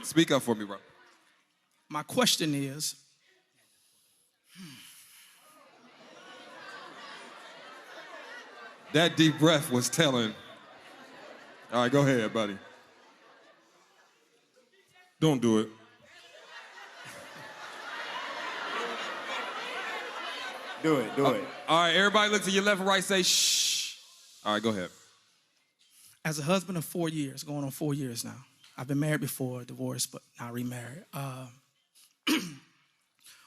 Speak up for me, bro. My question is, That deep breath was telling. All right, go ahead, buddy. Don't do it. Do it. All right, everybody look to your left and right, say shh. All right, go ahead. as a husband of 4 years, going on 4 years now, I've been married before, divorced, but now remarried.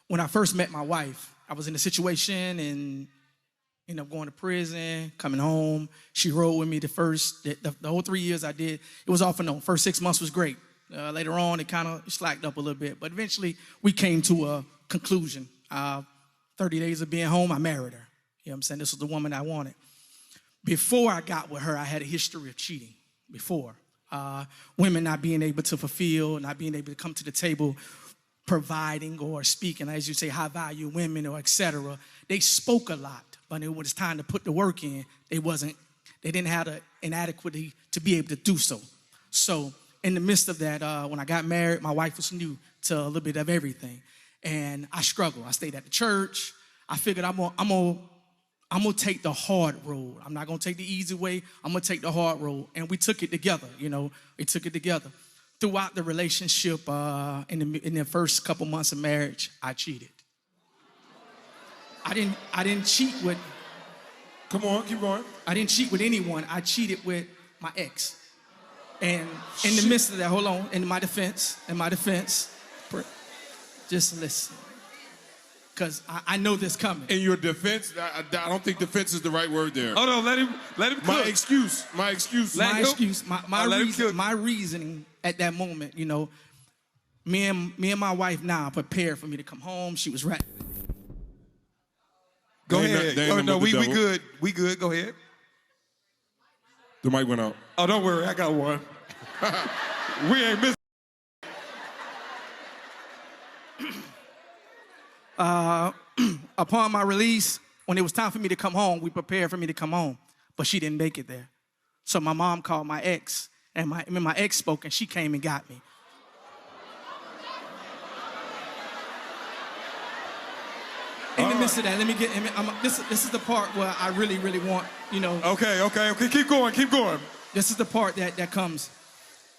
When I first met my wife, I was in a situation and ended up going to prison, coming home. She rode with me the whole 3 years I did. It was off and on. First 6 months was great. Later on, it kind of slacked up a little bit. But eventually, we came to a conclusion. 30 days of being home, I married her. You know what I'm saying? This was the woman I wanted. Before I got with her, I had a history of cheating. Before. Women not being able to fulfill, not being able to come to the table, providing or speaking, as you say, high-value women or et cetera. They spoke a lot, but when it was time to put the work in, they didn't have the inadequacy to be able to do so. So in the midst of that, when I got married, my wife was new to a little bit of everything. And I struggled. I stayed at the church. I figured I'm gonna take the hard road. I'm not gonna take the easy way. I'm gonna take the hard road. And we took it together, we took it together. Throughout the relationship, in the first couple months of marriage, I cheated. I didn't cheat with. Come on, keep going. I didn't cheat with anyone. I cheated with my ex. And in the midst of that, hold on, in my defense, just listen. Because I know this coming. In your defense, I don't think defense is the right word there. Oh no, let him cook. My excuse. My reasoning at that moment, me and my wife now prepared for me to come home. She was ready. Go ahead. Oh no, we good. We good. Go ahead. The mic went out. Oh, don't worry, I got one. We ain't missing. Upon my release, when it was time for me to come home, we prepared for me to come home, but she didn't make it there. So my mom called my ex, and my ex spoke, and she came and got me. In the midst of that, this is the part where I really, really want, Okay, keep going. This is the part that comes.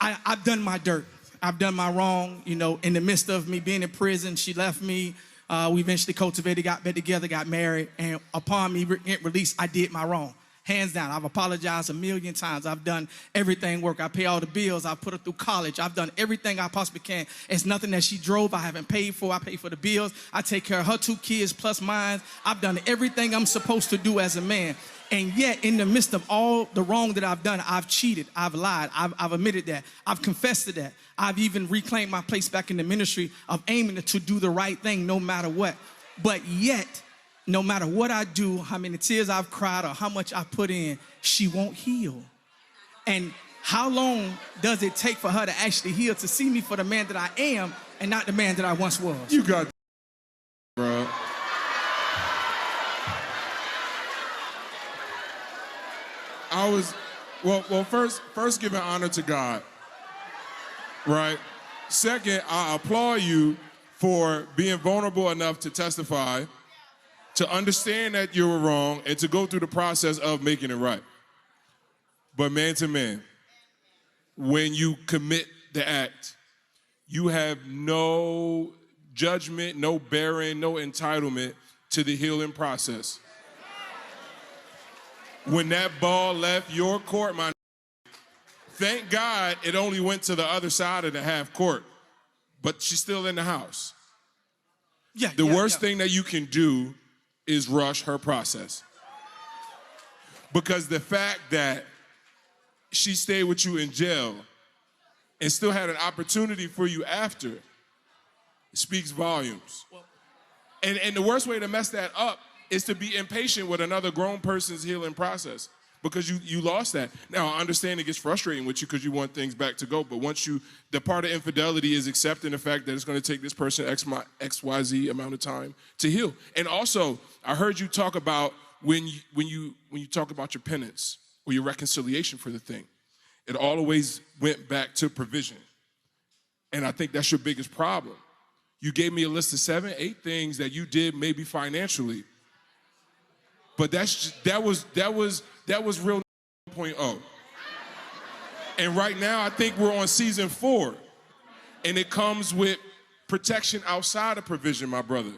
I've done my dirt. I've done my wrong, in the midst of me being in prison, she left me. We eventually cultivated, got back together, got married, and upon me getting released, I did my wrong. Hands down, I've apologized a million times. I've done everything work. I pay all the bills. I put her through college. I've done everything I possibly can. It's nothing that she drove I haven't paid for. I pay for the bills. I take care of her 2 kids plus mine. I've done everything I'm supposed to do as a man. And yet, in the midst of all the wrong that I've done, I've cheated, I've lied, I've admitted that, I've confessed to that. I've even reclaimed my place back in the ministry of aiming to do the right thing no matter what. But yet, no matter what I do, how many tears I've cried or how much I put in, she won't heal. And how long does it take for her to actually heal, to see me for the man that I am and not the man that I once was? You got bro. First giving honor to God, right? Second, I applaud you for being vulnerable enough to testify, to understand that you were wrong, and to go through the process of making it right. But man to man, when you commit the act, you have no judgment, no bearing, no entitlement to the healing process. When that ball left your court, thank God it only went to the other side of the half court, but she's still in the house. The worst thing that you can do is rush her process. Because the fact that she stayed with you in jail and still had an opportunity for you after speaks volumes. And the worst way to mess that up is to be impatient with another grown person's healing process, because you lost that. Now, I understand it gets frustrating with you because you want things back to go, but the part of infidelity is accepting the fact that it's going to take this person XYZ amount of time to heal. And also, I heard you talk about when you talk about your penance or your reconciliation for the thing, it always went back to provision. And I think that's your biggest problem. You gave me a list of 7, 8 things that you did maybe financially. But that was real 0.0. And right now, I think we're on season 4. And it comes with protection outside of provision, my brother.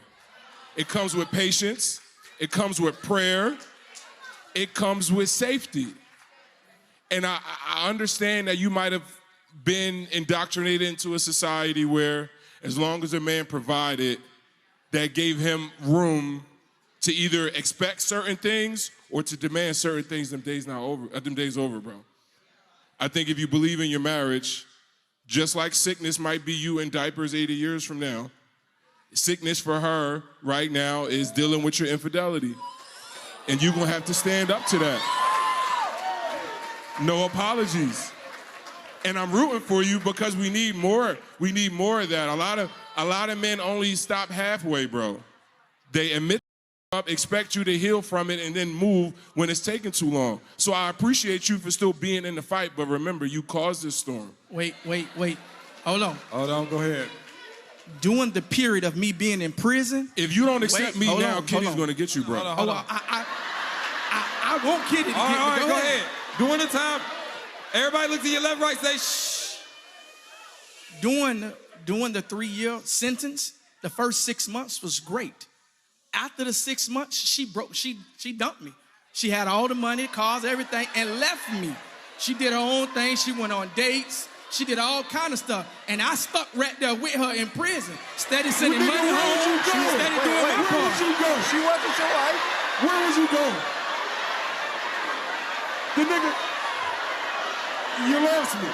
It comes with patience. It comes with prayer. It comes with safety. And I understand that you might have been indoctrinated into a society where as long as a man provided, that gave him room to either expect certain things or to demand certain things. Them days over, bro. I think if you believe in your marriage, just like sickness might be you in diapers 80 years from now, sickness for her right now is dealing with your infidelity. And you're gonna have to stand up to that. No apologies. And I'm rooting for you because we need more. We need more of that. A lot of men only stop halfway, bro. They admit up, expect you to heal from it, and then move when it's taking too long. So I appreciate you for still being in the fight, but remember, you caused this storm. Wait. Hold on. Go ahead. During the period of me being in prison. If you don't accept me now, Kitty's gonna get you, bro. Hold on. I want Kitty to get me. All right, go ahead. During the time, everybody look to your left, right, say shh. During the 3-year sentence, the first 6 months was great. After the 6 months, she dumped me. She had all the money, cars, everything, and left me. She did her own thing. She went on dates. She did all kind of stuff. And I stuck right there with her in prison. Steady sending money home. Steady doing my part. Where did you go? She wasn't your wife. Where was you going? The nigga, you lost me.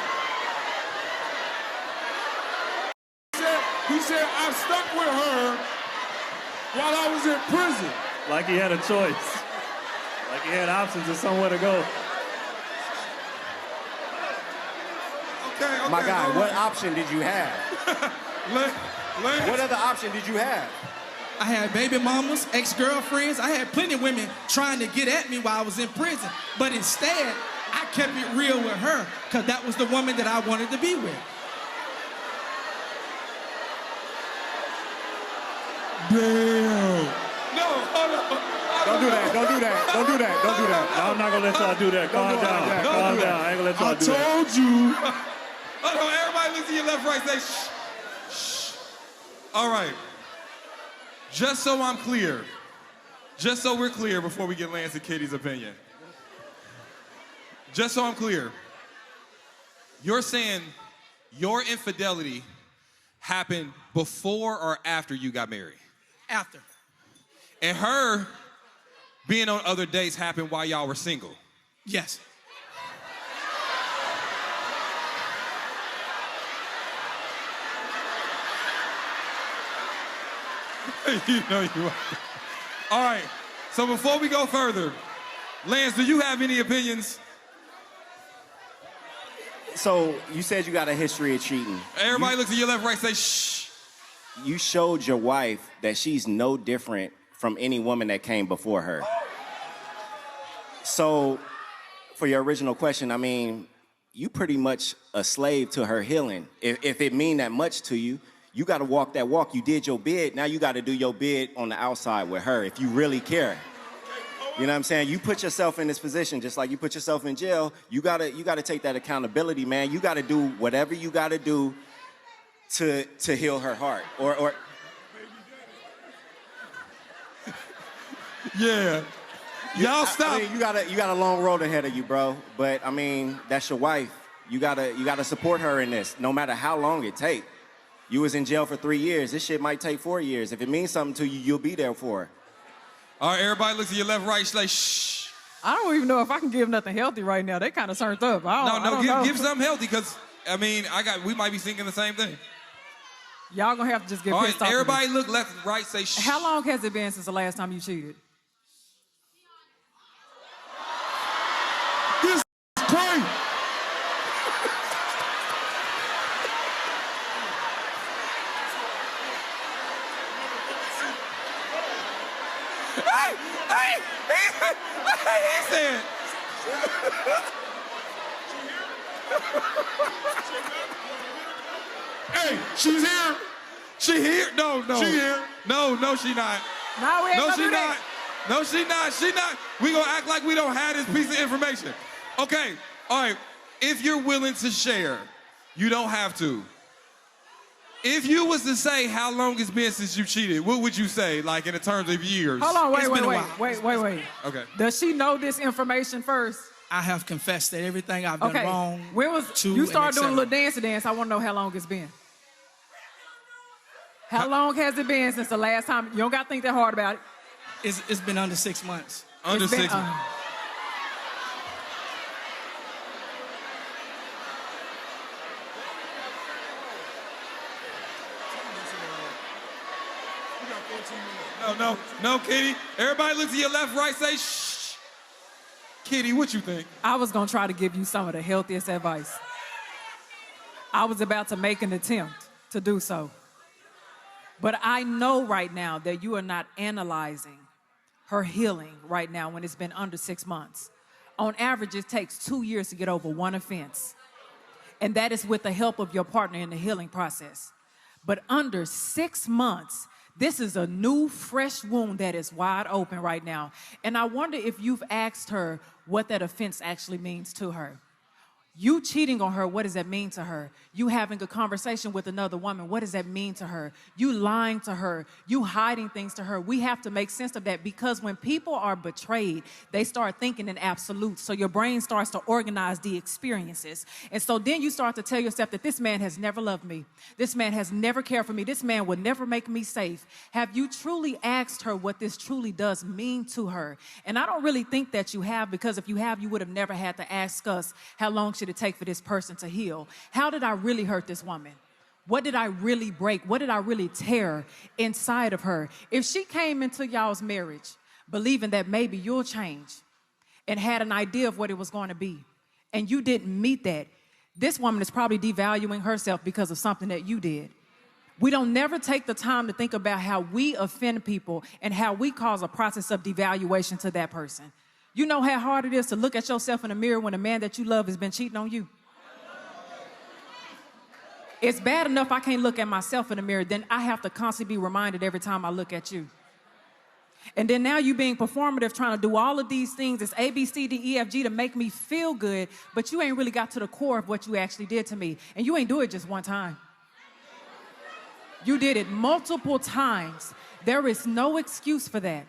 He said, I stuck with her while I was in prison. Like he had a choice. Like he had options of somewhere to go. Okay, My guy, what option did you have? What other option did you have? I had baby mamas, ex-girlfriends. I had plenty of women trying to get at me while I was in prison. But instead, I kept it real with her because that was the woman that I wanted to be with. Damn. No, hold on. Don't do that. Don't do that. Don't do that. Don't do that. No, I'm not gonna let y'all do that. Calm down. Calm down. I ain't gonna let y'all do that. I told you. Hold on, everybody look to your left, right, say shh. Shh. All right. Just so I'm clear, just so we're clear before we get Lance and Kitty's opinion. Just so I'm clear, you're saying your infidelity happened before or after you got married? After. And her being on other dates happened while y'all were single? Yes. You know you are. All right, so before we go further, Lance, do you have any opinions? So you said you got a history of cheating. Everybody look to your left, right, say shh. You showed your wife that she's no different from any woman that came before her. So for your original question, I mean, you pretty much a slave to her healing. If it mean that much to you, you got to walk that walk. You did your bid. Now you got to do your bid on the outside with her if you really care. You know what I'm saying? You put yourself in this position just like you put yourself in jail. You gotta take that accountability, man. You got to do whatever you got to do to heal her heart. Or Yeah. Y'all stop. I mean, you got a long road ahead of you, bro. But I mean, that's your wife. You gotta support her in this, no matter how long it takes. You was in jail for 3 years. This shit might take 4 years. If it means something to you, you'll be there for her. All right, everybody look to your left, right, say shh. I don't even know if I can give nothing healthy right now. They kind of turned up. I don't know. Give something healthy, because I mean, we might be thinking the same thing. Y'all gonna have to just get All pissed right, off. everybody look left and right, say shh. How long has it been since the last time you cheated? This is crazy. He said. Hey, she's here. She here? No. She here. No, she not. No, we ain't No, gonna she do not. that. No, she not. She not. We gonna act like we don't have this piece of information. Okay, all right. If you're willing to share, you don't have to. If you was to say how long it's been since you cheated, what would you say, like in the terms of years? Hold on, It's been a while. wait. Okay. Does she know this information first? I have confessed that everything I've done wrong. When was you started doing a little dance? I want to know how long it's been. How long has it been since the last time? You don't got to think that hard about it. It's been under 6 months. Under 6 months. No, Kitty. Everybody look to your left, right, say shh. Kitty, what you think? I was going to try to give you some of the healthiest advice. I was about to make an attempt to do so. But I know right now that you are not analyzing her healing right now when it's been under 6 months. On average, it takes 2 years to get over one offense. And that is with the help of your partner in the healing process. But under 6 months, this is a new, fresh wound that is wide open right now. And I wonder if you've asked her what that offense actually means to her. You cheating on her, what does that mean to her? You having a conversation with another woman, what does that mean to her? You lying to her, you hiding things to her. We have to make sense of that because when people are betrayed, they start thinking in absolutes. So your brain starts to organize the experiences. And so then you start to tell yourself that this man has never loved me. This man has never cared for me. This man would never make me safe. Have you truly asked her what this truly does mean to her? And I don't really think that you have, because if you have, you would have never had to ask us how long should it take for this person to heal. How did I really hurt this woman? What did I really break? What did I really tear inside of her? If she came into y'all's marriage believing that maybe you'll change and had an idea of what it was going to be, and you didn't meet that, this woman is probably devaluing herself because of something that you did. We don't never take the time to think about how we offend people and how we cause a process of devaluation to that person. You know how hard it is to look at yourself in the mirror when a man that you love has been cheating on you? It's bad enough I can't look at myself in the mirror, then I have to constantly be reminded every time I look at you. And then now you being performative, trying to do all of these things, it's A, B, C, D, E, F, G to make me feel good, but you ain't really got to the core of what you actually did to me. And you ain't do it just one time. You did it multiple times. There is no excuse for that.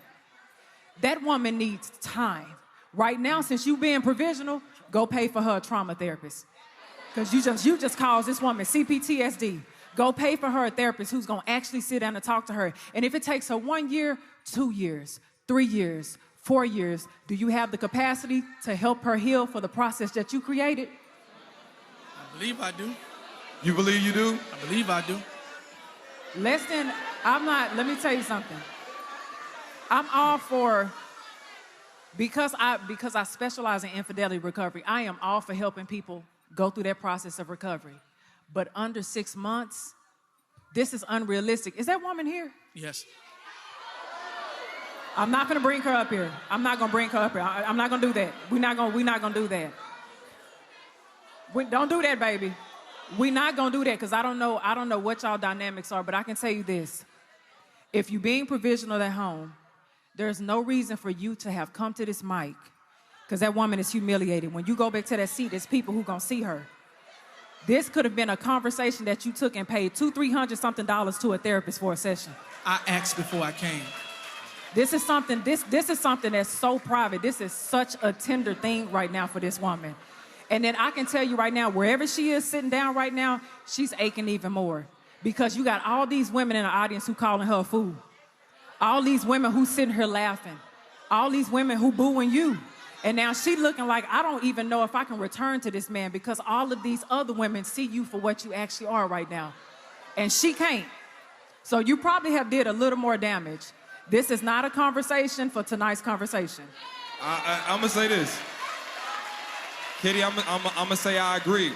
That woman needs time. Right now, since you being provisional, go pay for her a trauma therapist. Because you just caused this woman CPTSD. Go pay for her a therapist who's going to actually sit down and talk to her. And if it takes her 1 year, 2 years, 3 years, 4 years, do you have the capacity to help her heal for the process that you created? I believe I do. You believe you do? I believe I do. Let me tell you something. I'm all for, because I specialize in infidelity recovery, I am all for helping people go through that process of recovery. But under 6 months, this is unrealistic. Is that woman here? Yes. I'm not gonna bring her up here. I'm not gonna bring her up here. I'm not gonna do that. We're not gonna do that. Don't do that, baby. We're not gonna do that because I don't know what y'all dynamics are, but I can tell you this. If you're being provisional at home, there's no reason for you to have come to this mic because that woman is humiliated. When you go back to that seat, there's people who gonna see her. This could have been a conversation that you took and paid $200-300 something to a therapist for a session. I asked before I came. This is something that's so private. This is such a tender thing right now for this woman. And then I can tell you right now, wherever she is sitting down right now, she's aching even more because you got all these women in the audience who calling her a fool. All these women who sitting here laughing. All these women who booing you. And now she looking like, I don't even know if I can return to this man because all of these other women see you for what you actually are right now. And she can't. So you probably have did a little more damage. This is not a conversation for tonight's conversation. I'm gonna say this. Kitty, I'm gonna say I agree.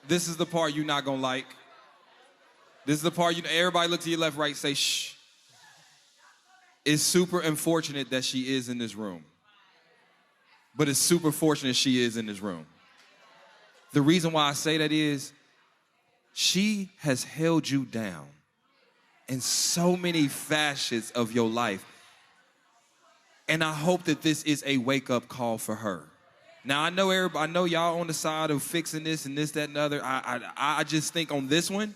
This is the part you're not gonna like. This is the part everybody look to your left, right, say shh. It's super unfortunate that she is in this room. But it's super fortunate she is in this room. The reason why I say that is she has held you down in so many facets of your life. And I hope that this is a wake-up call for her. Now, I know everybody, I know y'all on the side of fixing this and this, that, and the other. I just think on this one,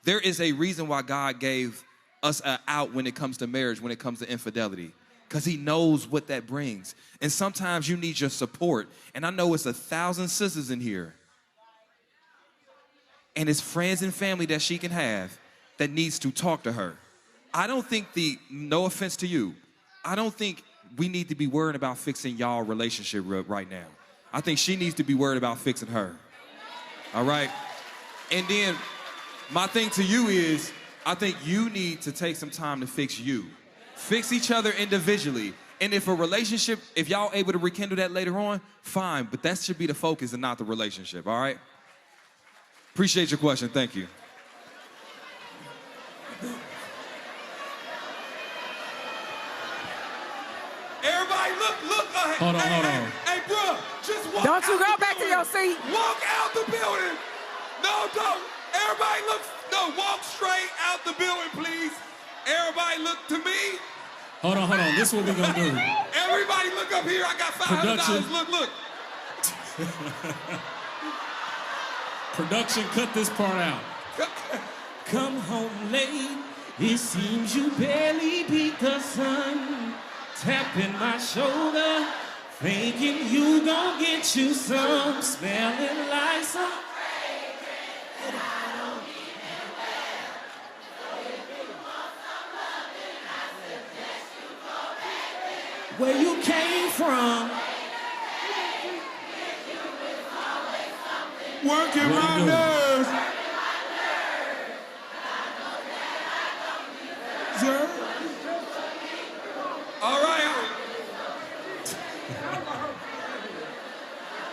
there is a reason why God gave us an out when it comes to marriage, when it comes to infidelity, because he knows what that brings. And sometimes you need your support. And I know it's 1,000 sisters in here. And it's friends and family that she can have that needs to talk to her. I don't think no offense to you, I don't think we need to be worried about fixing y'all relationship right now. I think she needs to be worried about fixing her. All right? And then my thing to you is, I think you need to take some time to fix you. Fix each other individually. And if a relationship, if y'all able to rekindle that later on, fine, but that should be the focus and not the relationship, all right? Appreciate your question, thank you. Everybody look ahead. Hold on. Hey, bro, just walk Don't you out go the back to your building. seat. Walk out the building. No, don't. Everybody walk straight out the building, please. Everybody look to me. Hold on. This is what we're gonna do. Everybody look up here. I got $500. Production. Look. Production, cut this part out. Come home late, it seems you barely beat the sun. Tapping my shoulder, thinking you gon' get you some. Smelling like some. Where you came from. Working my nerves. Sir? All right.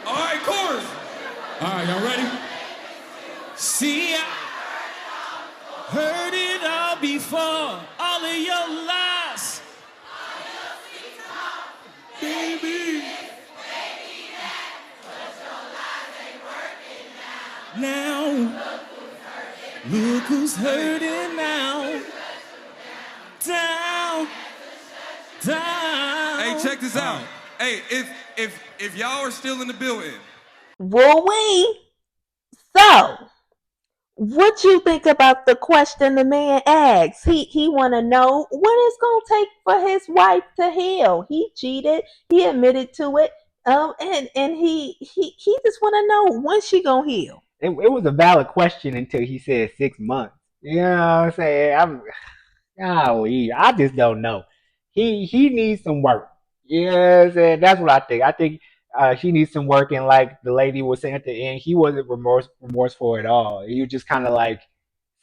All right, chorus. All right, y'all ready? See, I heard it all before, all of your lies. Baby. Now, look who's hurting now. Down. Hey, check this out. Hey, if y'all are still in the building. Will we? So, what you think about the question the man asks? He want to know what it's gonna take for his wife to heal. He cheated. He admitted to it. And he just want to know when she gonna heal. It was a valid question until he said 6 months. You know what I'm saying? Golly, I just don't know. He needs some work. You know what I'm saying? That's what I think. I think he needs some work, and like the lady was saying at the end, he wasn't remorseful at all. He was just kind of like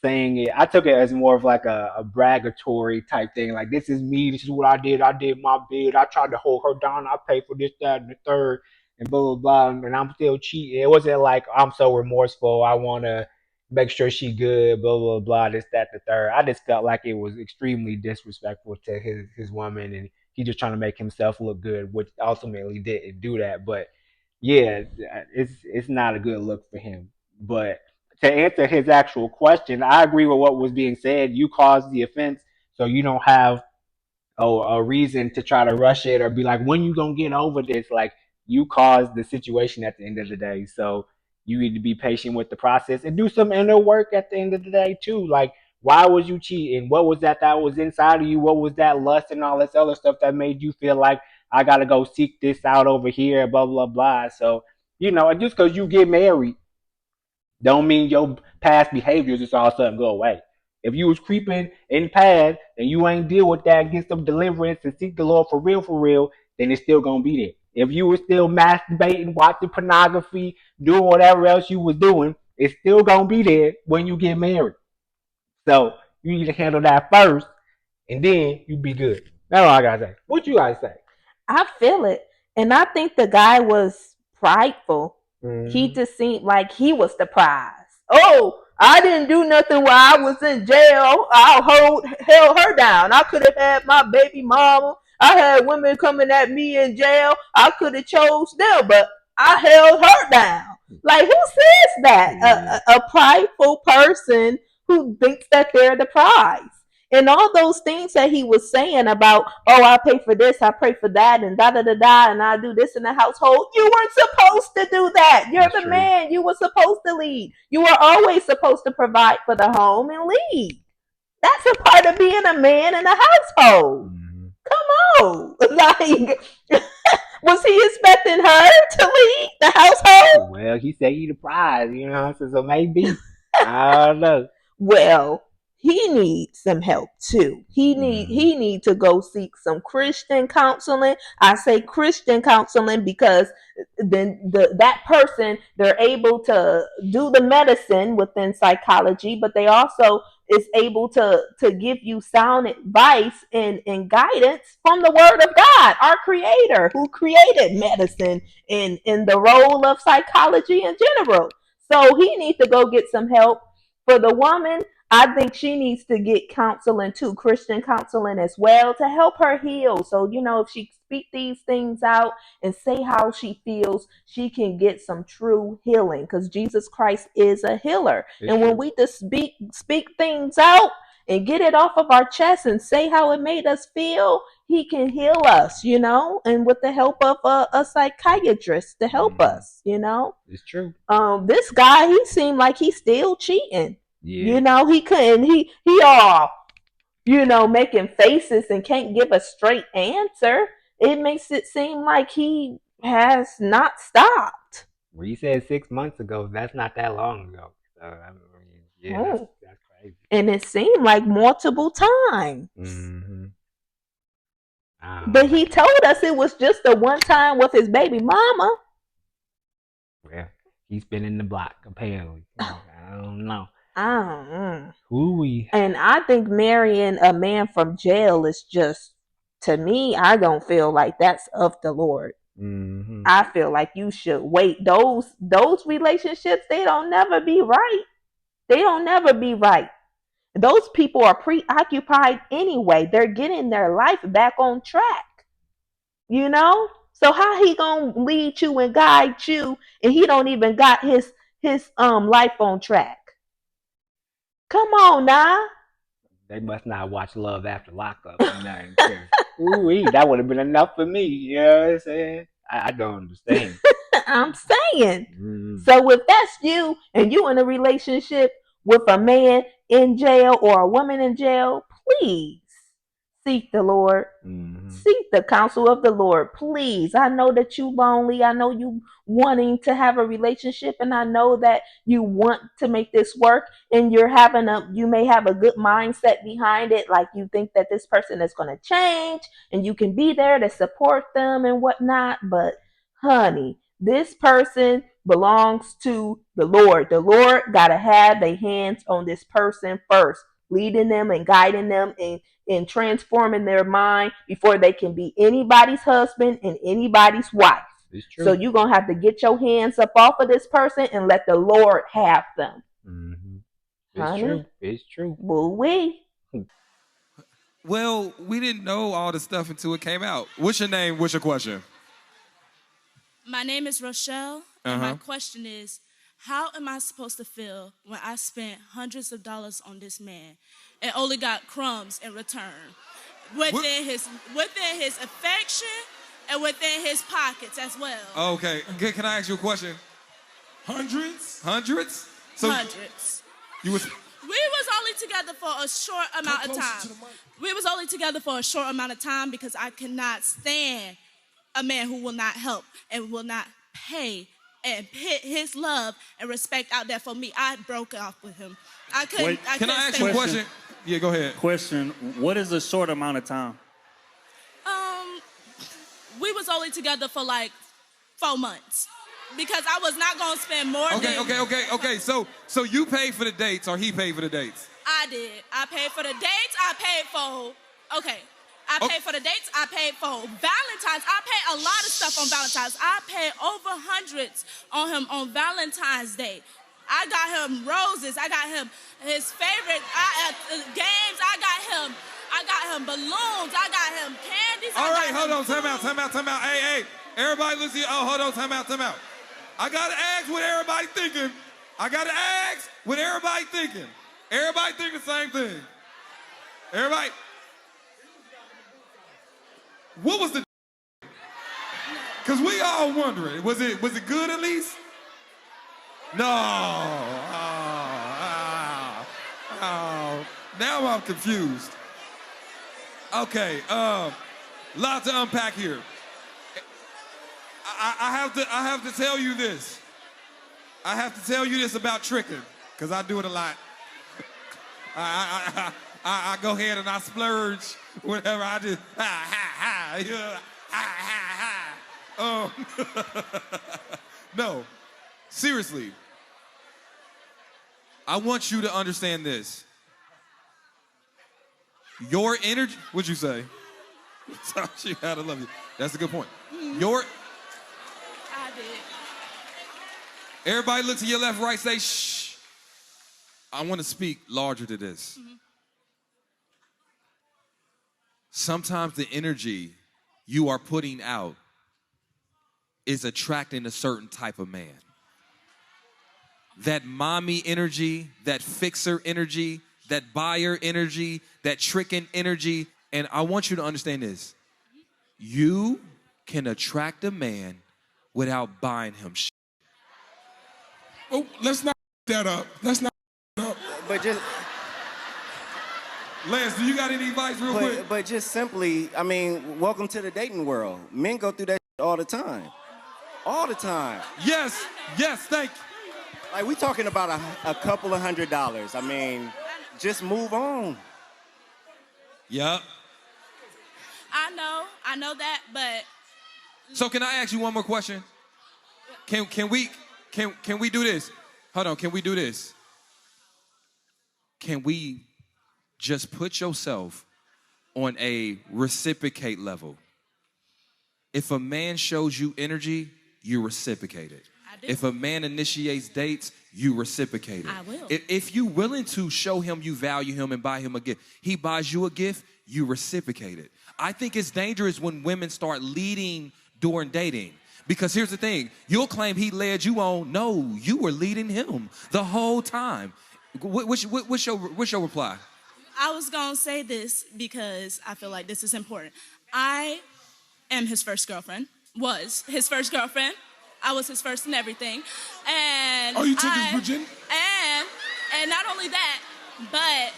saying it. I took it as more of like a bragatory type thing. Like, this is me. This is what I did. I did my bid. I tried to hold her down. I paid for this, that, and the third, and blah blah blah. And I'm still cheating. It wasn't like I'm so remorseful. I want to make sure she good. Blah blah blah. This, that, the third. I just felt like it was extremely disrespectful to his woman, and he just trying to make himself look good, which ultimately didn't do that. But yeah, it's not a good look for him. But to answer his actual question, I agree with what was being said. You caused the offense, so you don't have a reason to try to rush it or be like, when you gonna get over this? Like, you caused the situation at the end of the day, so you need to be patient with the process and do some inner work at the end of the day too. Like, why was you cheating? What was that was inside of you? What was that lust and all this other stuff that made you feel like I gotta go seek this out over here? Blah blah blah. So just because you get married don't mean your past behaviors just all of a sudden go away. If you was creeping in the past and you ain't deal with that, get some deliverance and seek the Lord for real, then it's still gonna be there. If you was still masturbating, watching pornography, doing whatever else you was doing, it's still gonna be there when you get married. So you need to handle that first, and then you be good. That's all I gotta say. What you guys say? I feel it. And I think the guy was prideful. He Mm-hmm. just seemed like he was the prize. Oh, I didn't do nothing while I was in jail. Held her down. I could have had my baby mama. I had women coming at me in jail. I could have chose them, but I held her down. Like, who says that? A prideful person who thinks that they're the prize. And all those things that he was saying about, oh, I pay for this, I pray for that, and da da da da, and I do this in the household. You weren't supposed to do that. You're the man. You were supposed to lead. You were always supposed to provide for the home and lead. That's a part of being a man in a household. Come on. Like, was he expecting her to lead the household? Well, he said he the prize, so maybe. I don't know. Well, he needs some help too. He need to go seek some Christian counseling. I say Christian counseling because then that person, they're able to do the medicine within psychology, but they also is able to give you sound advice and guidance from the word of God, our creator who created medicine in the role of psychology in general. So he needs to go get some help. For the woman, I think she needs to get counseling too, Christian counseling as well, to help her heal. So, if she speak these things out and say how she feels, she can get some true healing because Jesus Christ is a healer. And when we just speak things out and get it off of our chest and say how it made us feel, he can heal us, and with the help of a psychiatrist to help us, It's true. This guy, he seemed like he's still cheating. Yeah. He couldn't. He all, making faces and can't give a straight answer. It makes it seem like he has not stopped. Well, you said 6 months ago. That's not that long ago. So I mean, yeah, that's crazy. And it seemed like multiple times. Mm-hmm. But he told us it was just the one time with his baby mama. Well, he's been in the block apparently. I don't know. Ooh-wee. And I think marrying a man from jail is just, to me, I don't feel like that's of the Lord. Mm-hmm. I feel like you should wait. Those relationships, they don't never be right. They don't never be right. Those people are preoccupied anyway. They're getting their life back on track. So how he gonna lead you and guide you, and he don't even got his life on track? Come on now. They must not watch Love After Lockup. Ooh, that would have been enough for me. You know what I'm saying? I don't understand. I'm saying. So if that's you and you in a relationship with a man in jail or a woman in jail, please seek the Lord. Seek the counsel of the Lord, please. I know that you lonely. I know you wanting to have a relationship, and I know that you want to make this work, and you may have a good mindset behind it, like you think that this person is going to change and you can be there to support them and whatnot. But honey, this person belongs to the Lord. The Lord got to have their hands on this person first, leading them and guiding them and transforming their mind before they can be anybody's husband and anybody's wife. So you're going to have to get your hands up off of this person and let the Lord have them. It's true. Woo-wee. Well, we didn't know all the stuff until it came out. What's your name? What's your question? My name is Rochelle, and my question is, how am I supposed to feel when I spent hundreds of dollars on this man and only got crumbs in return within his affection and within his pockets as well? Okay, can I ask you a question? Hundreds? So Hundreds. We was only together for a short amount of time. We was only together for a short amount of time because I cannot stand a man who will not help and will not pay and put his love and respect out there for me. I broke off with him. Can I ask you a question? Yeah, go ahead. Question, what is a short amount of time? We was only together for like 4 months because I was not going to spend more than... Okay. So you paid for the dates or he paid for the dates? I did. I paid for the dates. I paid for... Okay. I paid for the dates. I paid for Valentine's. I paid a lot of stuff on Valentine's. I paid over hundreds on him on Valentine's Day. I got him roses. I got him his favorite games. I got him balloons. I got him candies. All right, hold on. Time out. Hey, everybody listen. Oh, hold on. Time out. I gotta ask what everybody thinking. I gotta ask what everybody thinking. Everybody thinking the same thing. Everybody. What was the? Cause we all wondering. Was it good at least? No. Now I'm confused. Okay. Lot to unpack here. I have to tell you this. I have to tell you this about tricking, because I do it a lot. I go ahead and I splurge whenever I just no, seriously. I want you to understand this. Your energy, what'd you say? She had to love you. That's a good point. Your I did. Everybody look to your left, right, say shh. I want to speak larger to this. Sometimes the energy you are putting out is attracting a certain type of man. That mommy energy, that fixer energy, that buyer energy, that tricking energy. And I want you to understand this. You can attract a man without buying him shit. Oh, let's not that up. Let's not up. But just Lance, do you got any advice real quick? but just simply, I mean, welcome to the dating world. Men go through that all the time. All the time. Yes, thank you. Like, we talking about a couple of $100. I mean, just move on. Yep. I know that, but So can I ask you one more question? Can we do this? Hold on, can we do this? Can we just put yourself on a reciprocate level? If a man shows you energy, you reciprocate it. I do. If a man initiates dates, you reciprocate it. I will. If you willing to show him you value him and buy him a gift, he buys you a gift, you reciprocate it. I think it's dangerous when women start leading during dating. Because here's the thing, you'll claim he led you on. No, you were leading him the whole time. What's your reply? I was gonna say this because I feel like this is important. I am his first girlfriend. Was his first girlfriend. I was his first and everything. And oh, you took his virginity? And not only that, but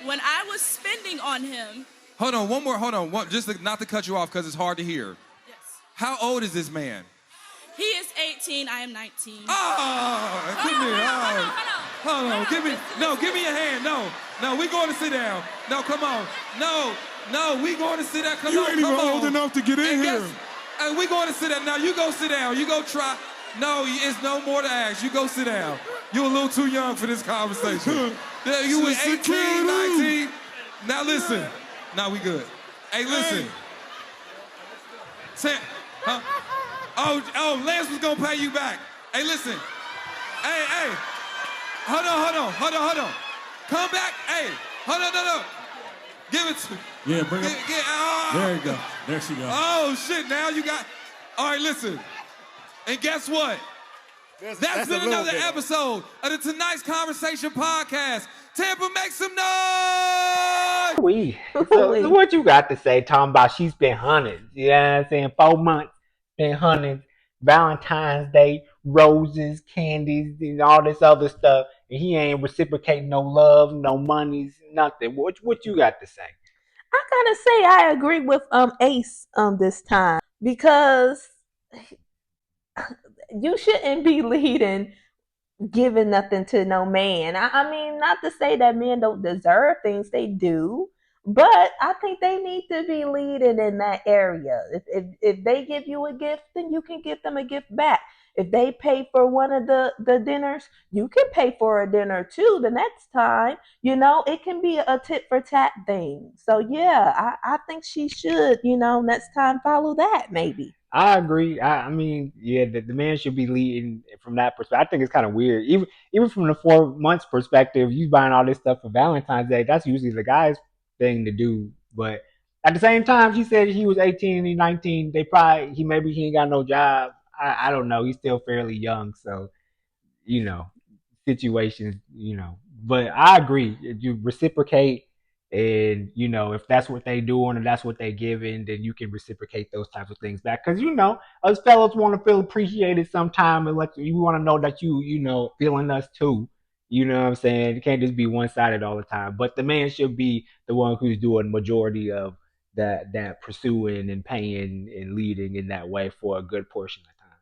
when I was spending on him. Hold on, just not to cut you off because it's hard to hear. Yes. How old is this man? He is 18, I am 19. Oh, come here. Hold on. Give me your hand. No, we going to sit down. No, come on. No, we going to sit down. Come on. You ain't even old enough to get in here. And we going to sit down. Now, you go sit down. You go try. No, it's no more to ask. You go sit down. You're a little too young for this conversation. Yeah, you was 18, 19. Now, listen. Now, we good. Hey, listen. Say, huh? Oh, Lance was gonna pay you back. Hey, listen. Hey. Hold on. Come back. Hey, hold on, no. Give it to. Yeah, bring it. There you go. There she goes. Oh, shit, now you got. All right, listen. And guess what? That's been another episode of the Tonight's Conversation podcast. Tampa, make some noise! So what you got to say, talking about she spent hundreds? You know what I'm saying? 4 months, spent hundreds. Valentine's Day, roses, candies, and all this other stuff. And he ain't reciprocating no love, no monies, nothing. What you got to say? I gotta say I agree with Ace this time, because you shouldn't be leading giving nothing to no man. I mean, not to say that men don't deserve things, they do, but I think they need to be leading in that area. If they give you a gift, then you can give them a gift back. If they pay for one of the dinners, you can pay for a dinner too the next time. You know, it can be a tit for tat thing. So yeah, I think she should, next time follow that maybe. I agree. I mean, yeah, the man should be leading from that perspective. I think it's kind of weird. Even from the 4 months perspective, you buying all this stuff for Valentine's Day, that's usually the guy's thing to do. But at the same time, she said he was 18 and he's 19. Maybe he ain't got no job. I don't know. He's still fairly young, so you know, situations, But I agree. If you reciprocate, and if that's what they doing and that's what they giving, then you can reciprocate those types of things back. Because us fellas want to feel appreciated sometime, and like you want to know that feeling us too. You know what I'm saying? It can't just be one sided all the time. But the man should be the one who's doing majority of that pursuing and paying and leading in that way for a good portion of time.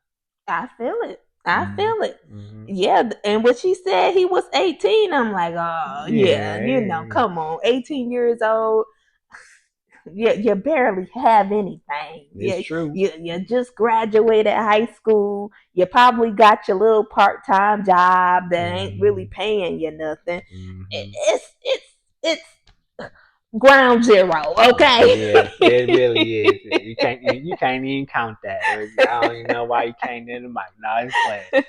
I feel it. I feel it. Mm-hmm. Yeah, and when she said he was 18, I'm like, oh yeah, Yeah, come on, 18 years old. You barely have anything. it's true. You just graduated high school. You probably got your little part time job that ain't really Mm-hmm. paying you nothing. Mm-hmm. It's ground zero. Okay. Yes, it really is. You can't even count that. I don't even know why you came in the mic. No, it's playing.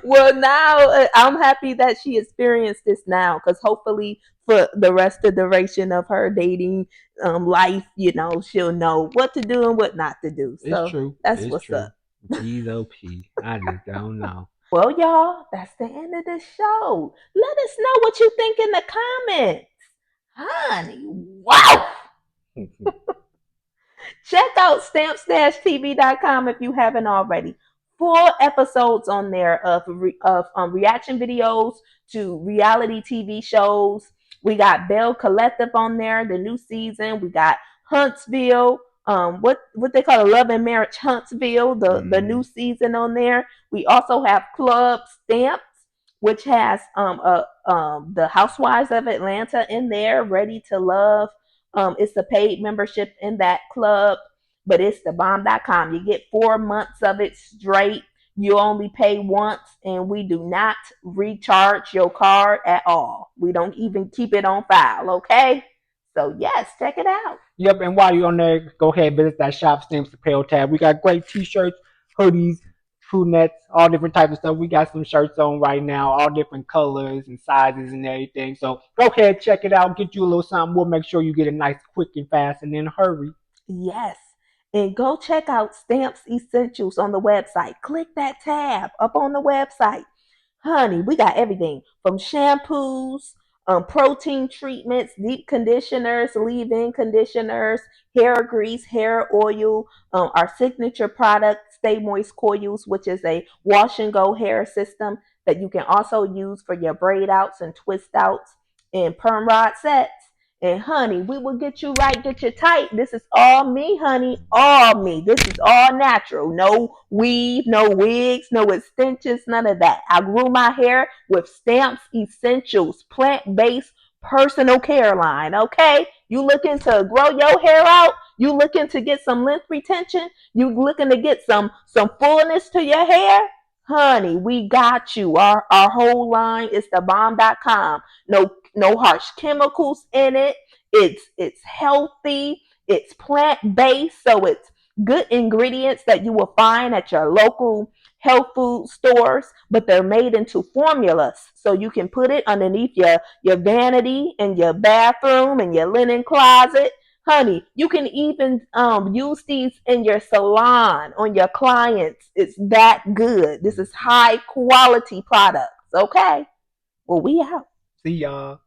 Well, now I'm happy that she experienced this now, because hopefully for the rest of the duration of her dating life, she'll know what to do and what not to do. It's So true. that's It's what's true. up. P's O.P. I just don't know. Well, y'all, that's the end of the show. Let us know what you think in the comments. Honey, wow. Check out stamps-tv.com if you haven't already. Full episodes on there of reaction videos to reality TV shows. We got Bell Collective on there, the new season. We got Huntsville, what they call Love and Marriage Huntsville, the new season on there. We also have Club Stamps, which has the Housewives of Atlanta in there, Ready to Love. It's a paid membership in that club, but it's thebomb.com. You get 4 months of it straight. You only pay once, and we do not recharge your card at all. We don't even keep it on file, okay? So, yes, check it out. Yep, and while you're on there, go ahead and visit that Shop Stamps Apparel tab. We got great t-shirts, hoodies, crew nets, all different types of stuff. We got some shirts on right now, all different colors and sizes and everything. So go ahead, check it out, get you a little something. We'll make sure you get it nice, quick, and fast, and in a hurry. Yes. And go check out Stamps Essentials on the website. Click that tab up on the website. Honey, we got everything from shampoos, protein treatments, deep conditioners, leave-in conditioners, hair grease, hair oil, our signature product, Stay Moist Coils, which is a wash and go hair system that you can also use for your braid outs and twist outs and perm rod sets. And honey, we will get you right, get you tight. This is all me, honey, all me. This is all natural. No weave, no wigs, no extensions, none of that. I grew my hair with Stamps Essentials, plant-based personal care line, okay? You looking to grow your hair out? You looking to get some length retention? You looking to get some fullness to your hair? Honey, we got you. Our whole line is thebomb.com. No harsh chemicals in it. It's healthy. It's plant based, so it's good ingredients that you will find at your local health food stores, but they're made into formulas, so you can put it underneath your vanity in your bathroom and your linen closet. Honey, you can even use these in your salon on your clients. It's that good. This is high quality products. Okay. Well, we out. See y'all.